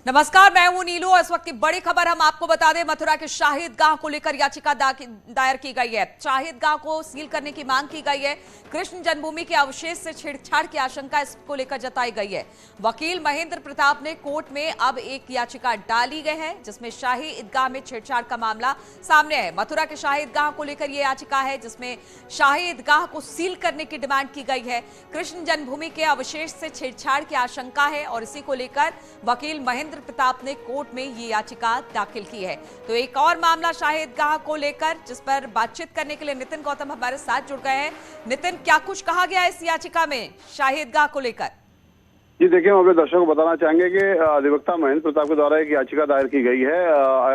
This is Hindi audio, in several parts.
नमस्कार, मैं हूं नीलू और इस वक्त की बड़ी खबर हम आपको बता दें। मथुरा के शाही ईदगाह को लेकर याचिका दायर की गई है। शाही ईदगाह को सील करने की मांग की गई है। कृष्ण जन्मभूमि के अवशेष से छेड़छाड़ की आशंका इसको लेकर जताई गई है। वकील महेंद्र प्रताप ने कोर्ट में अब एक याचिका डाली गई है जिसमें शाही ईदगाह में छेड़छाड़ का मामला सामने है। मथुरा के शाही ईदगाह को लेकर यह याचिका है जिसमें शाही ईदगाह को सील करने की डिमांड की गई है। कृष्ण जन्मभूमि के अवशेष से छेड़छाड़ की आशंका है और इसी को लेकर वकील महेंद्र प्रताप ने कोर्ट में ये याचिका दाखिल की है। तो एक और मामला शाही ईदगाह को लेकर जिस पर बातचीत करने के लिए नितिन गौतम हमारे साथ जुड़ गए हैं। नितिन, क्या कुछ कहा गया है इस याचिका में शाही ईदगाह को लेकर? जी देखिए, हम अपने दर्शकों को बताना चाहेंगे कि अधिवक्ता महेंद्र प्रताप के द्वारा एक याचिका दायर की गई है।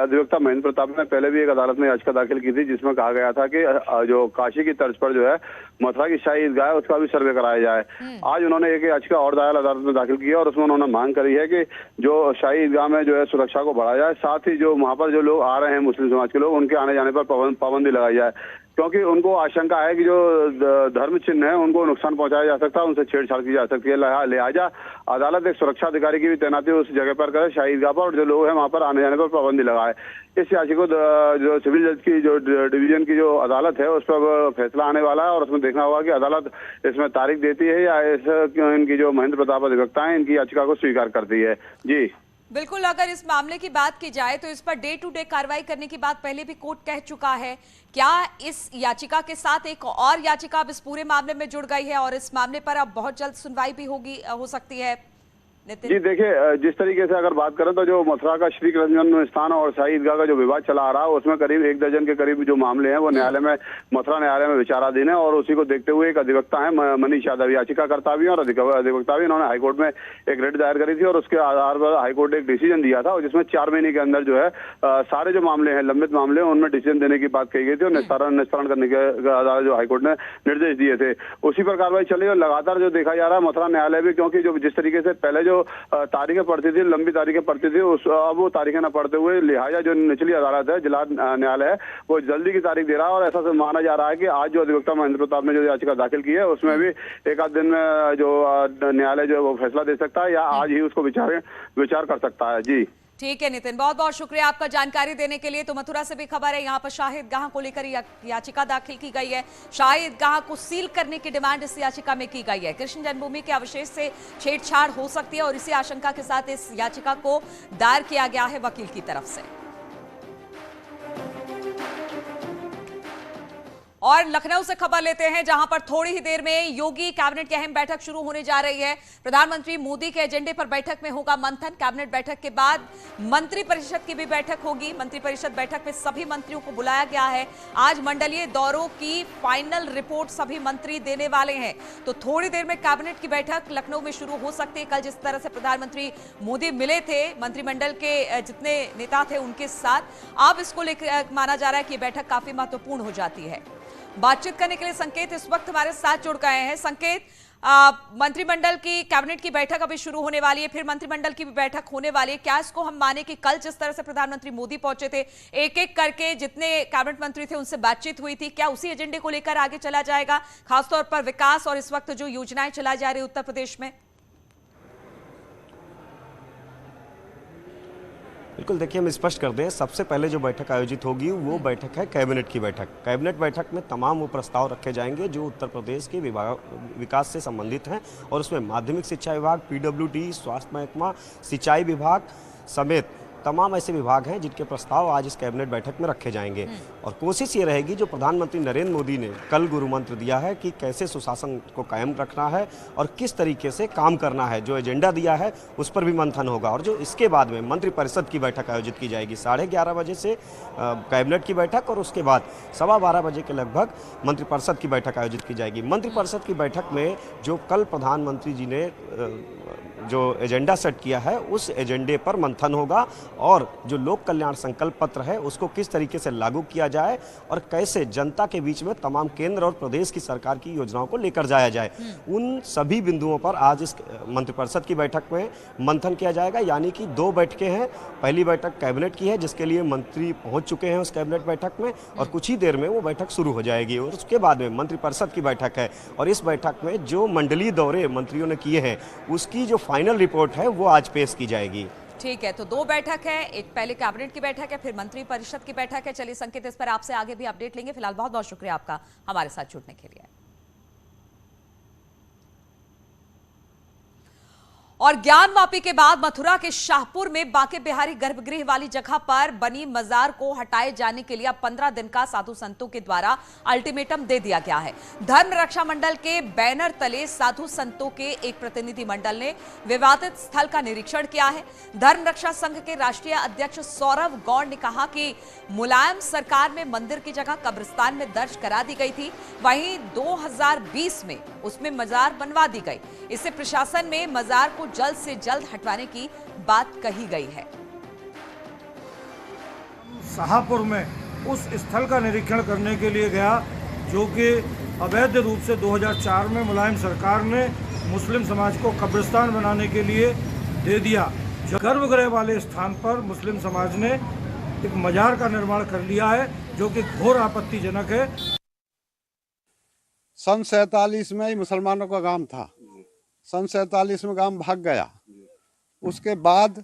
अधिवक्ता महेंद्र प्रताप ने पहले भी एक अदालत में याचिका दाखिल की थी जिसमें कहा गया था कि जो काशी की तर्ज पर जो है मथुरा की शाही ईदगाह है उसका भी सर्वे कराया जाए। आज उन्होंने एक याचिका और दायर अदालत में दाखिल की है और उसमें उन्होंने मांग करी है कि जो शाही ईदगाह में जो है सुरक्षा को बढ़ाया जाए, साथ ही जो वहां पर जो लोग आ रहे हैं मुस्लिम समाज के लोग, उनके आने जाने पर पाबंदी लगाई जाए, क्योंकि उनको आशंका है कि जो धर्म चिन्ह है उनको नुकसान पहुंचाया जा सकता है, उनसे छेड़छाड़ की जा सकती है। लिहाजा अदालत एक सुरक्षा अधिकारी की भी तैनाती उस जगह पर करे शाही ईदगाह पर, और जो लोग हैं वहां पर आने जाने पर पाबंदी लगाए। इस याचिका को जो सिविल जज की जो डिवीजन की जो अदालत है उस पर फैसला आने वाला है और उसमें देखना होगा कि अदालत इसमें तारीख देती है या इनकी जो महेंद्र प्रताप अधिवक्ता है इनकी याचिका को स्वीकार करती है। जी बिल्कुल, अगर इस मामले की बात की जाए तो इस पर डे टू डे कार्रवाई करने की बात पहले भी कोर्ट कह चुका है। क्या इस याचिका के साथ एक और याचिका अब इस पूरे मामले में जुड़ गई है और इस मामले पर अब बहुत जल्द सुनवाई भी हो सकती है? जी देखिए, जिस तरीके से अगर बात करें तो जो मथुरा का श्री कृष्ण जन्म स्थान और शाही ईदगाह का जो विवाद चला आ रहा है उसमें करीब 1 दर्जन के करीब जो मामले हैं वो न्यायालय में मथुरा न्यायालय में विचाराधीन है। और उसी को देखते हुए एक अधिवक्ता है मनीष यादव, याचिकाकर्ता भी और अधिवक्ता भी, इन्होंने हाईकोर्ट में एक रिट दायर करी थी और उसके आधार पर हाईकोर्ट ने एक डिसीजन दिया था और जिसमें 4 महीने के अंदर जो है सारे जो मामले हैं, लंबित मामले, उनमें डिसीजन देने की बात कही गई थी और निस्तारण करने के आधार जो हाईकोर्ट ने निर्देश दिए थे उसी पर कार्रवाई चली। और लगातार जो देखा जा रहा है मथुरा न्यायालय भी, क्योंकि जो जिस तरीके से पहले जो तारीखें पड़ती थी, लंबी तारीखें पड़ती थी, अब वो तारीखें न पड़ते हुए लिहाजा जो निचली अदालत है, जिला न्यायालय है, वो जल्दी की तारीख दे रहा है। और ऐसा माना जा रहा है कि आज जो अधिवक्ता महेंद्र प्रताप ने जो याचिका दाखिल की है उसमें भी एक आध दिन में जो न्यायालय जो वो फैसला दे सकता है या आज ही उसको विचार कर सकता है। जी ठीक है नितिन, बहुत बहुत शुक्रिया आपका जानकारी देने के लिए। तो मथुरा से भी खबर है, यहाँ पर शाही ईदगाह को लेकर याचिका दाखिल की गई है। शाही ईदगाह को सील करने की डिमांड इस याचिका में की गई है। कृष्ण जन्मभूमि के अवशेष से छेड़छाड़ हो सकती है और इसी आशंका के साथ इस याचिका को दायर किया गया है वकील की तरफ से। और लखनऊ से खबर लेते हैं जहां पर थोड़ी ही देर में योगी कैबिनेट की अहम बैठक शुरू होने जा रही है। प्रधानमंत्री मोदी के एजेंडे पर बैठक में होगा मंथन। कैबिनेट बैठक के बाद मंत्रिपरिषद की भी बैठक होगी। मंत्रिपरिषद बैठक में सभी मंत्रियों को बुलाया गया है। आज मंडलीय दौरों की फाइनल रिपोर्ट सभी मंत्री देने वाले हैं। तो थोड़ी देर में कैबिनेट की बैठक लखनऊ में शुरू हो सकती है। कल जिस तरह से प्रधानमंत्री मोदी मिले थे मंत्रिमंडल के जितने नेता थे उनके साथ, अब इसको लेकर माना जा रहा है कि बैठक काफी महत्वपूर्ण हो जाती है। बातचीत करने के लिए संकेत इस वक्त हमारे साथ जुड़ गए हैं। संकेत, मंत्रिमंडल की कैबिनेट की बैठक अभी शुरू होने वाली है, फिर मंत्रिमंडल की भी बैठक होने वाली है। क्या इसको हम माने कि कल जिस तरह से प्रधानमंत्री मोदी पहुंचे थे, एक एक करके जितने कैबिनेट मंत्री थे उनसे बातचीत हुई थी, क्या उसी एजेंडे को लेकर आगे चला जाएगा, खासतौर पर विकास और इस वक्त जो योजनाएं चलाई जा रही है उत्तर प्रदेश में? बिल्कुल, देखिए हम स्पष्ट कर दें, सबसे पहले जो बैठक आयोजित होगी वो बैठक है कैबिनेट की बैठक। कैबिनेट बैठक में तमाम वो प्रस्ताव रखे जाएंगे जो उत्तर प्रदेश के विकास से संबंधित हैं और उसमें माध्यमिक शिक्षा विभाग, पीडब्ल्यूडी, स्वास्थ्य महकमा, सिंचाई विभाग समेत तमाम ऐसे विभाग हैं जिनके प्रस्ताव आज इस कैबिनेट बैठक में रखे जाएंगे। और कोशिश ये रहेगी जो प्रधानमंत्री नरेंद्र मोदी ने कल गुरु मंत्र दिया है कि कैसे सुशासन को कायम रखना है और किस तरीके से काम करना है, जो एजेंडा दिया है उस पर भी मंथन होगा। और जो इसके बाद में मंत्रिपरिषद की बैठक आयोजित की जाएगी 11:30 बजे से कैबिनेट की बैठक और उसके बाद 12:15 बजे के लगभग मंत्रिपरिषद की बैठक आयोजित की जाएगी। मंत्रिपरिषद की बैठक में जो कल प्रधानमंत्री जी ने जो एजेंडा सेट किया है उस एजेंडे पर मंथन होगा और जो लोक कल्याण संकल्प पत्र है उसको किस तरीके से लागू किया जाए और कैसे जनता के बीच में तमाम केंद्र और प्रदेश की सरकार की योजनाओं को लेकर जाया जाए, उन सभी बिंदुओं पर आज इस मंत्रिपरिषद की बैठक में मंथन किया जाएगा। यानी कि 2 बैठकें हैं। पहली बैठक कैबिनेट की है जिसके लिए मंत्री पहुंच चुके हैं उस कैबिनेट बैठक में और कुछ ही देर में वो बैठक शुरू हो जाएगी और उसके बाद में मंत्रिपरिषद की बैठक है और इस बैठक में जो मंडलीय दौरे मंत्रियों ने किए हैं उसकी जो फाइनल रिपोर्ट है वो आज पेश की जाएगी। ठीक है, तो 2 बैठक है, एक पहले कैबिनेट की बैठक है, फिर मंत्री परिषद की बैठक है। चलिए संकेत, इस पर आपसे आगे भी अपडेट लेंगे। फिलहाल बहुत बहुत शुक्रिया आपका हमारे साथ जुड़ने के लिए। और ज्ञानवापी के बाद मथुरा के शाहपुर में बांके बिहारी गर्भगृह वाली जगह पर बनी मजार को हटाए जाने के लिए अब 15 दिन का साधु संतों के द्वारा अल्टीमेटम दे दिया गया है। धर्म रक्षा मंडल के बैनर तले साधु संतों के एक प्रतिनिधि मंडल ने विवादित स्थल का निरीक्षण किया है। धर्म रक्षा संघ के राष्ट्रीय अध्यक्ष सौरभ गौड़ ने कहा कि मुलायम सरकार में मंदिर की जगह कब्रिस्तान में दर्ज करा दी गई थी, वहीं 2020 में उसमें मजार बनवा दी गई। इससे प्रशासन में मजार को जल्द से जल्द हटवाने की बात कही गई है। शाहपुर में उस स्थल का निरीक्षण करने के लिए गया जो कि अवैध रूप से 2004 में मुलायम सरकार ने मुस्लिम समाज को कब्रिस्तान बनाने के लिए दे दिया। गर्भगृह वाले स्थान पर मुस्लिम समाज ने एक मजार का निर्माण कर लिया है जो कि घोर आपत्तिजनक है। सन 47 में ही मुसलमानों का गांव था। सन 47 में गांव भाग गया, उसके बाद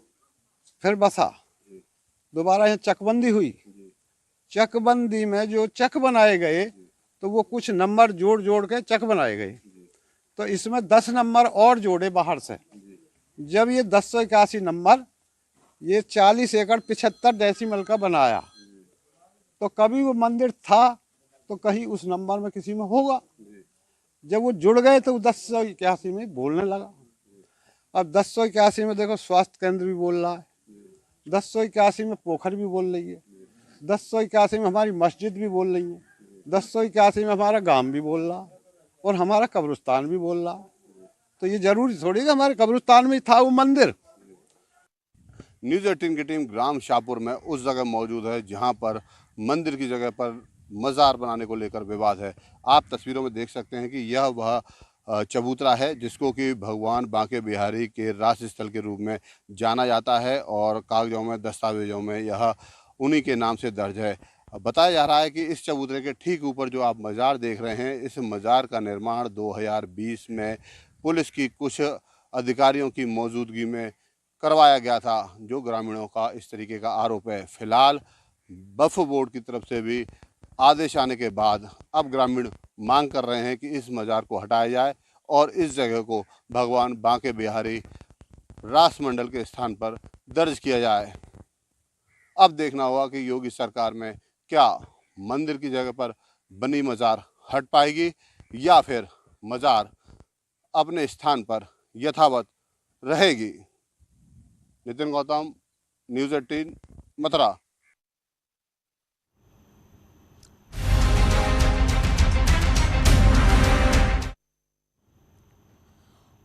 फिर बसा, दोबारा यहाँ चकबंदी हुई। चकबंदी में जो चक बनाए गए तो वो कुछ नंबर जोड़ जोड़ के चक बनाए गए, तो इसमें 10 नंबर और जोड़े बाहर से। जब ये 1081 नंबर ये 40 एकड़ 75 डेसिमल का बनाया, तो कभी वो मंदिर था तो कहीं उस नंबर में किसी में होगा। जब वो जुड़ गए तो 1081 में बोलने लगा। अब 1081 में देखो स्वास्थ्य केंद्र भी बोल रहा है, 1081 में पोखर भी बोल रही है, 1081 में हमारी मस्जिद भी बोल रही है, 1081 में हमारा गांव भी बोल रहा है और हमारा कब्रिस्तान भी बोल रहा है। तो ये जरूरी थोड़ी कि हमारे कब्रिस्तान में था वो मंदिर। न्यूज़ 18 की टीम ग्राम शाहपुर में उस जगह मौजूद है जहां पर मंदिर की जगह पर मज़ार बनाने को लेकर विवाद है। आप तस्वीरों में देख सकते हैं कि यह वह चबूतरा है जिसको कि भगवान बांके बिहारी के रास स्थल के रूप में जाना जाता है और कागजों में दस्तावेजों में यह उन्हीं के नाम से दर्ज है। बताया जा रहा है कि इस चबूतरे के ठीक ऊपर जो आप मज़ार देख रहे हैं, इस मज़ार का निर्माण 2020 में पुलिस की कुछ अधिकारियों की मौजूदगी में करवाया गया था, जो ग्रामीणों का इस तरीके का आरोप है। फिलहाल वक्फ बोर्ड की तरफ से भी आदेश आने के बाद अब ग्रामीण मांग कर रहे हैं कि इस मज़ार को हटाया जाए और इस जगह को भगवान बांके बिहारी रास मंडल के स्थान पर दर्ज किया जाए। अब देखना होगा कि योगी सरकार में क्या मंदिर की जगह पर बनी मज़ार हट पाएगी या फिर मज़ार अपने स्थान पर यथावत रहेगी। नितिन गौतम, न्यूज़ 18 मथुरा।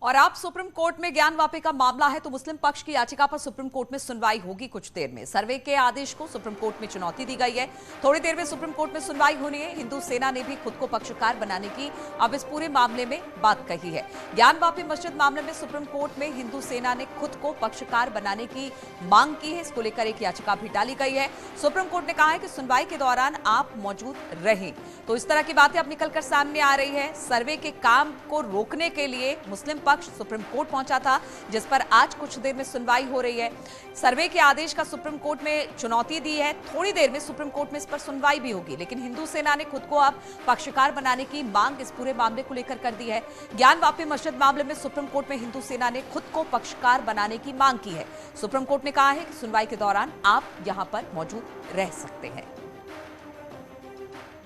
और आप सुप्रीम कोर्ट में ज्ञानवापी का मामला है तो मुस्लिम पक्ष की याचिका पर सुप्रीम कोर्ट में सुनवाई होगी कुछ देर में। सर्वे के आदेश को सुप्रीम कोर्ट में चुनौती दी गई है। थोड़ी देर में सुप्रीम कोर्ट में सुनवाई होनी है। हिंदू सेना ने भी खुद को पक्षकार बनाने की अब इस पूरे मामले में बात कही है। ज्ञानवापी मस्जिद मामले में सुप्रीम कोर्ट में हिंदू सेना ने खुद को पक्षकार बनाने की मांग की है। इसको लेकर एक याचिका भी डाली गई है। सुप्रीम कोर्ट ने कहा है कि सुनवाई के दौरान आप मौजूद रहें। तो इस तरह की बातें अब निकलकर सामने आ रही है। सर्वे के काम को रोकने के लिए मुस्लिम पक्ष सुप्रीम कोर्ट पहुंचा था, जिस पर आज कुछ देर में सुनवाई हो रही है। सर्वे के आदेश का सुप्रीम कोर्ट में चुनौती दी है। थोड़ी देर में सुप्रीम कोर्ट में इस पर सुनवाई भी होगी, लेकिन हिंदू सेना ने खुद को अब पक्षकार बनाने की मांग इस पूरे मामले को लेकर कर दी है। ज्ञानवापी मस्जिद मामले में सुप्रीम कोर्ट में हिंदू सेना ने खुद को पक्षकार बनाने की मांग की है। सुप्रीम कोर्ट ने कहा है कि सुनवाई के दौरान आप यहां पर मौजूद रह सकते हैं।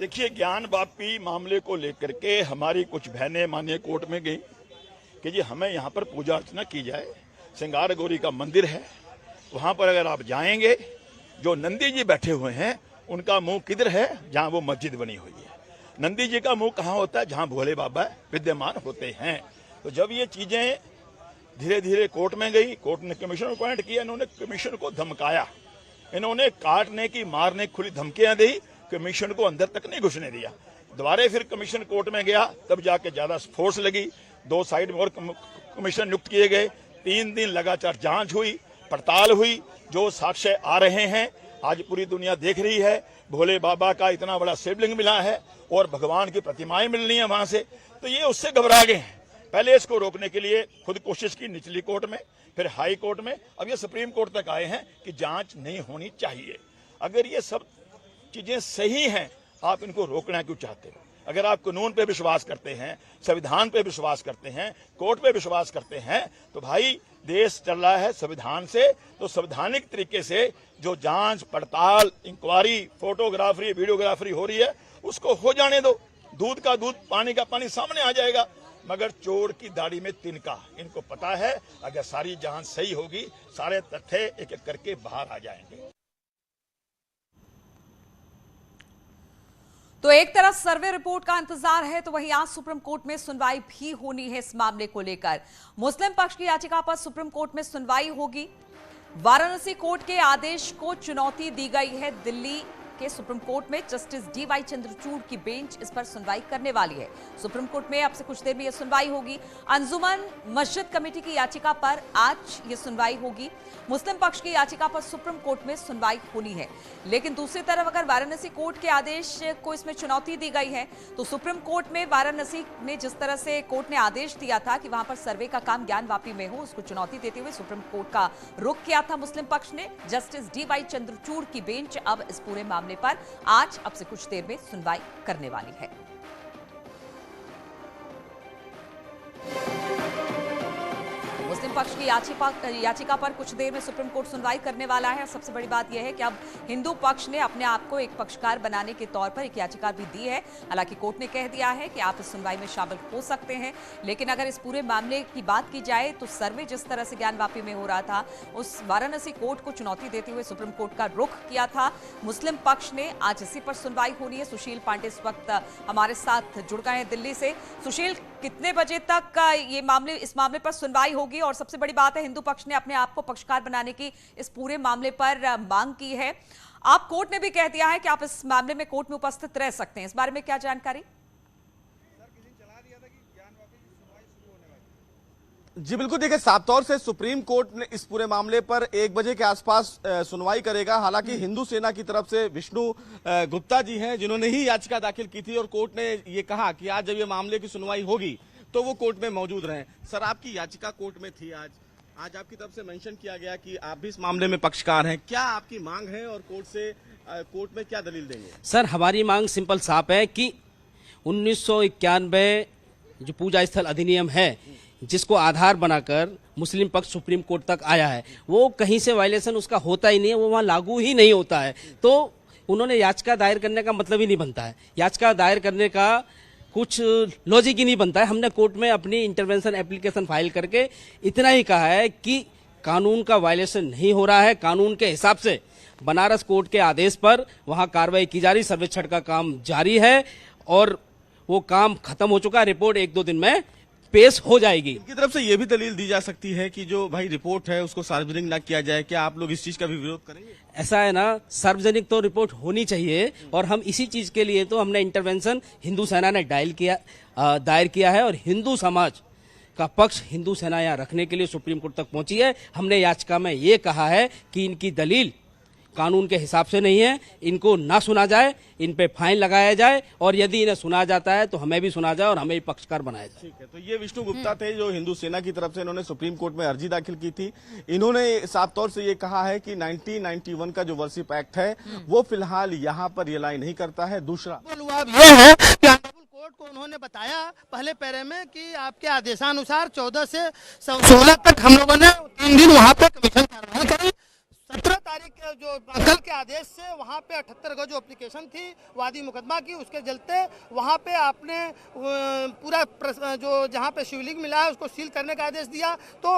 देखिए, ज्ञानवापी मामले को लेकर के हमारी कुछ बहनें माननीय कोर्ट में गई कि जी हमें यहाँ पर पूजा अर्चना की जाए। श्रृंगार गौरी का मंदिर है, वहाँ पर अगर आप जाएंगे, जो नंदी जी बैठे हुए हैं उनका मुंह किधर है? जहाँ वो मस्जिद बनी हुई है। नंदी जी का मुंह कहाँ होता है? जहाँ भोले बाबा विद्यमान होते हैं। तो जब ये चीज़ें धीरे धीरे कोर्ट में गई, कोर्ट ने कमीशन अपॉइंट किया। इन्होंने कमीशन को धमकाया, इन्होंने काटने की मारने खुली धमकियाँ दी, कमीशन को अंदर तक नहीं घुसने दिया। दोबारा फिर कमीशन कोर्ट में गया, तब जाके ज़्यादा फोर्स लगी। 2 साइड में और कमीशन नियुक्त किए गए। 3 दिन लगातार जांच हुई, पड़ताल हुई। जो साक्ष्य आ रहे हैं आज पूरी दुनिया देख रही है। भोले बाबा का इतना बड़ा शिवलिंग मिला है और भगवान की प्रतिमाएं मिल रही हैं वहां से, तो ये उससे घबरा गए हैं। पहले इसको रोकने के लिए खुद कोशिश की निचली कोर्ट में फिर हाई कोर्ट में, अब ये सुप्रीम कोर्ट तक आए हैं कि जांच नहीं होनी चाहिए। अगर ये सब चीजें सही हैं, आप इनको रोकना क्यों चाहते हो? अगर आप कानून पे विश्वास करते हैं, संविधान पे विश्वास करते हैं, कोर्ट पे विश्वास करते हैं, तो भाई देश चल रहा है संविधान से, तो संवैधानिक तरीके से जो जांच पड़ताल, इंक्वायरी, फोटोग्राफी, वीडियोग्राफी हो रही है उसको हो जाने दो। दूध का दूध, पानी का पानी सामने आ जाएगा। मगर चोर की दाढ़ी में तिनका, इनको पता है अगर सारी जांच सही होगी, सारे तथ्य एक एक करके बाहर आ जाएंगे। तो एक तरफ सर्वे रिपोर्ट का इंतजार है, तो वहीं आज सुप्रीम कोर्ट में सुनवाई भी होनी है इस मामले को लेकर। मुस्लिम पक्ष की याचिका पर सुप्रीम कोर्ट में सुनवाई होगी। वाराणसी कोर्ट के आदेश को चुनौती दी गई है। दिल्ली के सुप्रीम कोर्ट में जस्टिस डी.वाई. चंद्रचूड़ की बेंच इस पर सुनवाई करने वाली है। सुप्रीम कोर्ट में अब से कुछ देर में यह सुनवाई होगी। अंजुमन मस्जिद कमेटी की याचिका पर आज ये सुनवाई होगी। मुस्लिम पक्ष की याचिका पर सुप्रीम कोर्ट में सुनवाई होनी है। लेकिन दूसरी तरफ अगर वाराणसी कोर्ट के आदेश को इसमें चुनौती दी गई है, तो सुप्रीम कोर्ट में वाराणसी में जिस तरह से कोर्ट ने आदेश दिया था कि वहां पर सर्वे का काम ज्ञानवापी में हो, उसको चुनौती देते हुए सुप्रीम कोर्ट का रुख किया था मुस्लिम पक्ष ने। Justice D.Y.. चंद्रचूड़ की बेंच अब इस पूरे मामले पर आज अब से कुछ देर में सुनवाई करने वाली है। मुस्लिम पक्ष की याचिका पर कुछ देर में सुप्रीम कोर्ट सुनवाई करने वाला है। सबसे बड़ी बात यह है कि अब हिंदू पक्ष ने अपने आप को एक पक्षकार बनाने के तौर पर एक याचिका भी दी है। हालांकि कोर्ट ने कह दिया है कि आप इस सुनवाई में शामिल हो सकते हैं, लेकिन अगर इस पूरे मामले की बात की जाए तो सर्वे जिस तरह से ज्ञानवापी में हो रहा था, उस वाराणसी कोर्ट को चुनौती देते हुए सुप्रीम कोर्ट का रुख किया था मुस्लिम पक्ष ने। आज इसी पर सुनवाई होनी है। सुशील पांडे इस वक्त हमारे साथ जुड़ गए हैं दिल्ली से। सुशील, कितने बजे तक इस मामले पर सुनवाई होगी? और सबसे बड़ी बात है, हिंदू पक्ष ने अपने आप को पक्षकार बनाने की इस पूरे मामले पर मांग की है। आप कोर्ट ने भी कह दिया है कि आप इस मामले में कोर्ट में उपस्थित रह सकते हैं। इस बारे में क्या जानकारी? जी बिल्कुल, देखिए साफ तौर से सुप्रीम कोर्ट ने इस पूरे मामले पर 1 बजे के आसपास सुनवाई करेगा। हालांकि हिंदू सेना की तरफ से विष्णु गुप्ता जी हैं जिन्होंने ही याचिका दाखिल की थी, और कोर्ट ने ये कहा कि आज जब ये मामले की सुनवाई होगी तो वो कोर्ट में मौजूद रहें। सर, आपकी याचिका कोर्ट में थी आज आपकी तरफ से मेंशन किया गया कि आप भी इस मामले में पक्षकार हैं। क्या आपकी मांग है और कोर्ट में क्या दलील देंगे? सर, हमारी मांग सिंपल साफ है कि 1991 जो पूजा स्थल अधिनियम है, जिसको आधार बनाकर मुस्लिम पक्ष सुप्रीम कोर्ट तक आया है, वो कहीं से वायलेशन उसका होता ही नहीं है, वो वहाँ लागू ही नहीं होता है। तो उन्होंने याचिका दायर करने का मतलब ही नहीं बनता है। याचिका दायर करने का कुछ लॉजिक ही नहीं बनता है। हमने कोर्ट में अपनी इंटरवेंशन एप्लीकेशन फाइल करके इतना ही कहा है कि कानून का वायलेशन नहीं हो रहा है। कानून के हिसाब से बनारस कोर्ट के आदेश पर वहाँ कार्रवाई की जा रही, सर्वेक्षण का काम जारी है और वो काम खत्म हो चुका है। रिपोर्ट 1-2 दिन में पेश हो जाएगी। इनकी तरफ से ये भी दलील दी जा सकती है कि जो भाई रिपोर्ट है उसको सार्वजनिक ना किया जाए। क्या आप लोग इस चीज का भी विरोध करेंगे? ऐसा है ना, सार्वजनिक तो रिपोर्ट होनी चाहिए, और हम इसी चीज के लिए तो हमने इंटरवेंशन हिंदू सेना ने दायर किया है, और हिंदू समाज का पक्ष हिंदू सेना यहाँ रखने के लिए सुप्रीम कोर्ट तक पहुंची है। हमने याचिका में ये कहा है कि इनकी दलील कानून के हिसाब से नहीं है, इनको ना सुना जाए, इन पे फाइन लगाया जाए, और यदि इन्हें सुना जाता है तो हमें भी सुना जाए और हमें भी पक्षकार बनाया जाए। ठीक है, तो ये विष्णु गुप्ता थे जो हिंदू सेना की तरफ से इन्होंने सुप्रीम कोर्ट में अर्जी दाखिल की थी। इन्होंने साफ तौर से ये कहा है कि 1991 का जो वर्शिप एक्ट है वो फिलहाल यहाँ पर रियलाइज नहीं करता है। दूसरा ये है कि ऑनरेबल कोर्ट को उन्होंने बताया पहले पैरे में कि आपके आदेशानुसार 14 से 16 तक हम लोगों ने 3 दिन वहाँ पे कमीशन कार्रवाई करी। 17 तारीख जो कल के आदेश से वहाँ पे 78 गज जो एप्लीकेशन थी वादी मुकदमा की, उसके चलते वहाँ पे आपने पूरा जो जहाँ पे शिवलिंग मिला है उसको सील करने का आदेश दिया। तो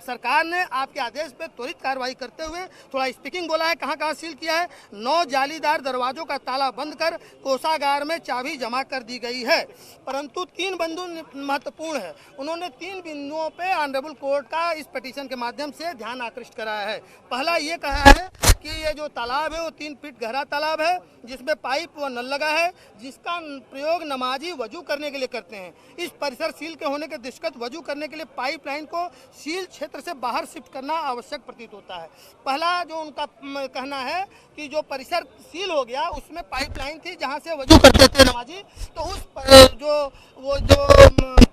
सरकार ने आपके आदेश पे त्वरित कार्रवाई करते हुए थोड़ा स्पीकिंग बोला है, कहाँ कहाँ सील किया है। 9 जालीदार दरवाजों का ताला बंद कर कोषागार में चाबी जमा कर दी गई है। परंतु 3 बिंदु महत्वपूर्ण है। उन्होंने 3 बिंदुओं पे ऑनरेबल कोर्ट का इस पिटीशन के माध्यम से ध्यान आकृष्ट कराया है। पहला ये कहा है कि ये जो तालाब है वो 3 फीट गहरा तालाब है, जिसमें पाइप व नल लगा है, जिसका प्रयोग नमाजी वजू करने के लिए करते हैं। इस परिसर सील के होने के दृष्टिगत वजू करने के लिए पाइपलाइन को सील क्षेत्र से बाहर शिफ्ट करना आवश्यक प्रतीत होता है। पहला जो उनका कहना है कि जो परिसर सील हो गया उसमें पाइपलाइन थी जहां से वजू करते थे नमाजी, तो उस जो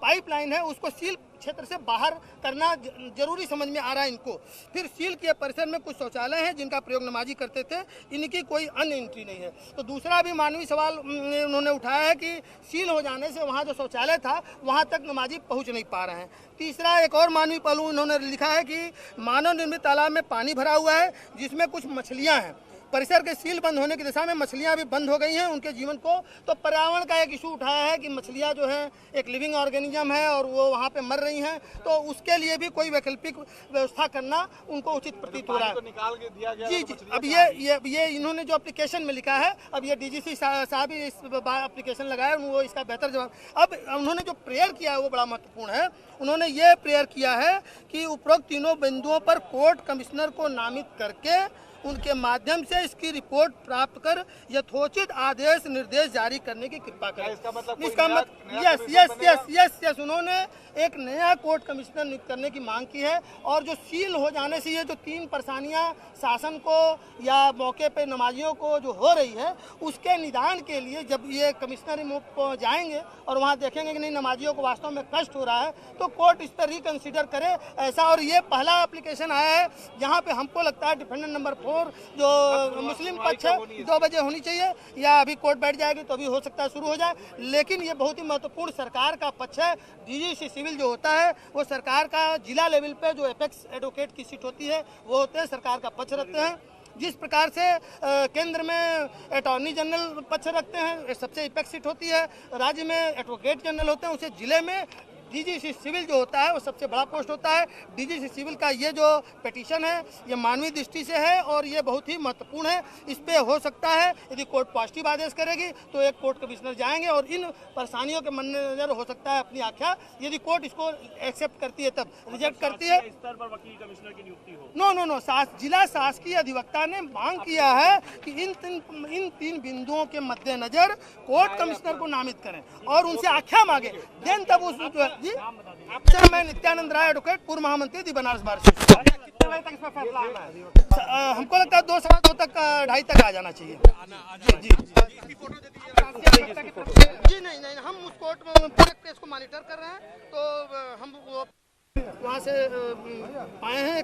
पाइपलाइन है उसको सील क्षेत्र से बाहर करना जरूरी समझ में आ रहा है इनको। फिर सील किए परिसर में कुछ शौचालय हैं जिनका प्रयोग नमाजी करते थे, इनकी कोई अन्य एंट्री नहीं है। तो दूसरा भी मानवीय सवाल उन्होंने उठाया है कि सील हो जाने से वहाँ जो शौचालय था वहाँ तक नमाजी पहुँच नहीं पा रहे हैं। तीसरा एक और मानवीय पहलू उन्होंने लिखा है कि मानव निर्मित तालाब में पानी भरा हुआ है जिसमें कुछ मछलियाँ हैं। परिसर के सील बंद होने की दिशा में मछलियां भी बंद हो गई हैं उनके जीवन को। तो पर्यावरण का एक इशू उठाया है कि मछलियां जो है एक लिविंग ऑर्गेनिज्म है और वो वहां पे मर रही हैं, तो उसके लिए भी कोई वैकल्पिक व्यवस्था करना उनको उचित प्रतीत हो रहा है। निकाल के दिया गया जी। अब ये इन्होंने जो एप्लीकेशन में लिखा है, अब ये डीजीसी साहब ही इस एप्लीकेशन लगाया, वो इसका बेहतर जवाब। अब उन्होंने जो प्रेयर किया है वो बड़ा महत्वपूर्ण है। उन्होंने ये प्रेयर किया है कि उपरोक्त तीनों बिंदुओं पर कोर्ट कमिश्नर को नामित करके उनके माध्यम से इसकी रिपोर्ट प्राप्त कर यथोचित आदेश निर्देश जारी करने की कृपा करें। इसका मतलब यस उन्होंने एक नया कोर्ट कमिश्नर नियुक्त करने की मांग की है। और जो सील हो जाने से ये जो 3 परेशानियां शासन को या मौके पे नमाजियों को जो हो रही है उसके निदान के लिए जब ये कमिश्नर जाएंगे और वहाँ देखेंगे कि नहीं नमाजियों को वास्तव में कष्ट हो रहा है तो कोर्ट इस पर रिकंसिडर करे ऐसा। और ये पहला एप्लीकेशन आया है जहाँ पे हमको लगता है डिफेंडेंट नंबर 4 जो मुस्लिम पक्ष है 2 बजे होनी चाहिए, या अभी कोर्ट बैठ जाएगी तो अभी हो सकता है शुरू हो जाए। लेकिन ये बहुत ही महत्वपूर्ण सरकार का पक्ष है। डीजीसी सिविल जो होता है वो सरकार का जिला लेवल पे जो एपेक्स एडवोकेट की सीट होती है वो होते हैं, सरकार का पक्ष रखते हैं। जिस प्रकार से केंद्र में अटॉर्नी जनरल पक्ष रखते हैं, सबसे एपेक्स सीट होती है, राज्य में एडवोकेट जनरल होते हैं, उसे जिले में डीजीसी सिविल जो होता है वो सबसे बड़ा पोस्ट होता है। डीजीसी सिविल का ये जो पिटीशन है ये मानवीय दृष्टि से है और ये बहुत ही महत्वपूर्ण है। इस पे हो सकता है यदि कोर्ट पॉजिटिव आदेश करेगी तो एक कोर्ट कमिश्नर जाएंगे और इन परेशानियों के मद्देनजर हो सकता है अपनी आख्या, यदि कोर्ट इसको एक्सेप्ट करती है तब रिजेक्ट करती है। स्तर पर वकील कमिश्नर की नियुक्ति हो नो जिला शासकीय अधिवक्ता ने मांग किया है कि इन 3 बिंदुओं के मद्देनजर कोर्ट कमिश्नर को नामित करें और उनसे आख्या मांगे। देन तब उस जी सर, मैं नित्यानंद राय एडवोकेट पूर्व महामंत्री थी बनारस बार से। कितने बजे तक इसमें फैसला आना है? हमको लगता है 2 सवा 2 तक 2:30 तक आ जाना चाहिए। जी नहीं हम उस कोर्ट में पूरे केस को मॉनिटर कर रहे हैं तो हम वहाँ से आए हैं।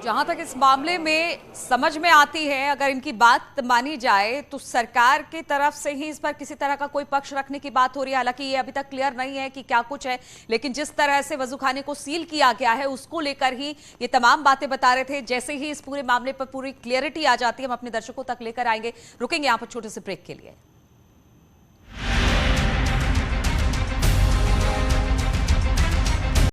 जहां तक इस मामले में समझ में आती है, अगर इनकी बात मानी जाए तो सरकार की तरफ से ही इस पर किसी तरह का कोई पक्ष रखने की बात हो रही है। हालांकि ये अभी तक क्लियर नहीं है कि क्या कुछ है, लेकिन जिस तरह से वजूखाने को सील किया गया है उसको लेकर ही ये तमाम बातें बता रहे थे। जैसे ही इस पूरे मामले पर पूरी क्लियरिटी आ जाती है हम अपने दर्शकों तक लेकर आएंगे। रुकेंगे यहाँ पर छोटे से ब्रेक के लिए।